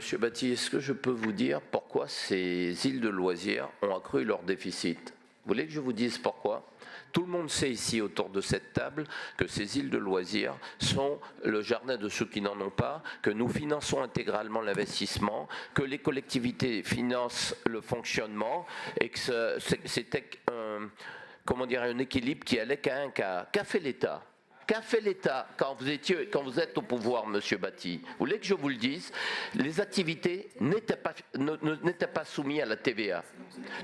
Monsieur Batti, est-ce que je peux vous dire pourquoi ces îles de loisirs ont accru leur déficit? Vous voulez que je vous dise pourquoi? Tout le monde sait ici autour de cette table que ces îles de loisirs sont le jardin de ceux qui n'en ont pas, que nous finançons intégralement l'investissement, que les collectivités financent le fonctionnement et que c'était un équilibre qui allait qu'à un cas. Qu'a fait l'État? Qu'a fait l'État quand vous êtes au pouvoir, Monsieur Batti? Vous voulez que je vous le dise? Les activités n'étaient pas soumises à la TVA.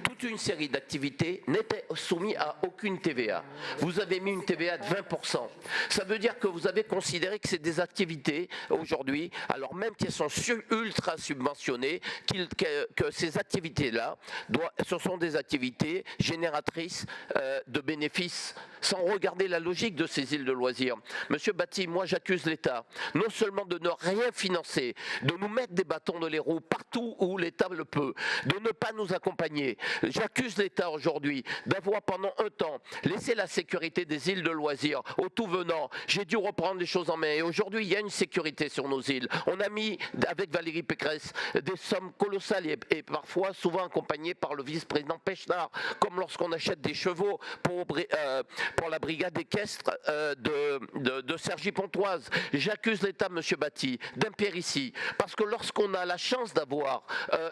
Toute une série d'activités n'étaient soumises à aucune TVA. Vous avez mis une TVA de 20%. Ça veut dire que vous avez considéré que c'est des activités aujourd'hui, alors même qu'elles sont ultra subventionnées, que ces activités-là, ce sont des activités génératrices de bénéfices, sans regarder la logique de ces îles de loisirs. Monsieur Batti, moi j'accuse l'État non seulement de ne rien financer, de nous mettre des bâtons dans les roues partout où l'État le peut, de ne pas nous accompagner. J'accuse l'État aujourd'hui d'avoir pendant un temps laissé la sécurité des îles de loisirs au tout venant. J'ai dû reprendre les choses en main et aujourd'hui il y a une sécurité sur nos îles. On a mis avec Valérie Pécresse des sommes colossales et parfois souvent accompagnées par le vice-président Pechnard, comme lorsqu'on achète des chevaux pour la brigade équestre de Cergy-Pontoise. J'accuse l'État, Monsieur Batti, d'impéritie, parce que lorsqu'on a la chance d'avoir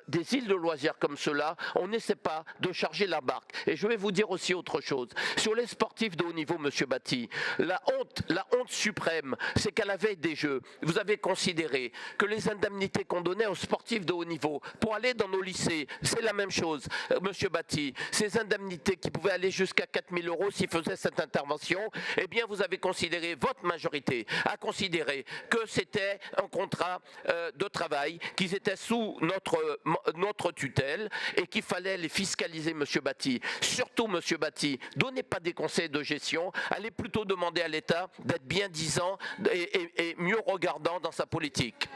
des îles de loisirs comme cela, on n'essaie pas de charger la barque. Et je vais vous dire aussi autre chose. Sur les sportifs de haut niveau, Monsieur Batti, la honte suprême, c'est qu'à la veille des Jeux, vous avez considéré que les indemnités qu'on donnait aux sportifs de haut niveau pour aller dans nos lycées, c'est la même chose, Monsieur Batti. Ces indemnités qui pouvaient aller jusqu'à 4 000 € s'ils faisaient cette intervention, eh bien vous avez considéré, votre majorité a considéré que c'était un contrat de travail, qu'ils étaient sous notre tutelle et qu'il fallait les fiscaliser, Monsieur Batti. Surtout, Monsieur Batti, donnez pas des conseils de gestion, allez plutôt demander à l'État d'être bien disant et mieux regardant dans sa politique.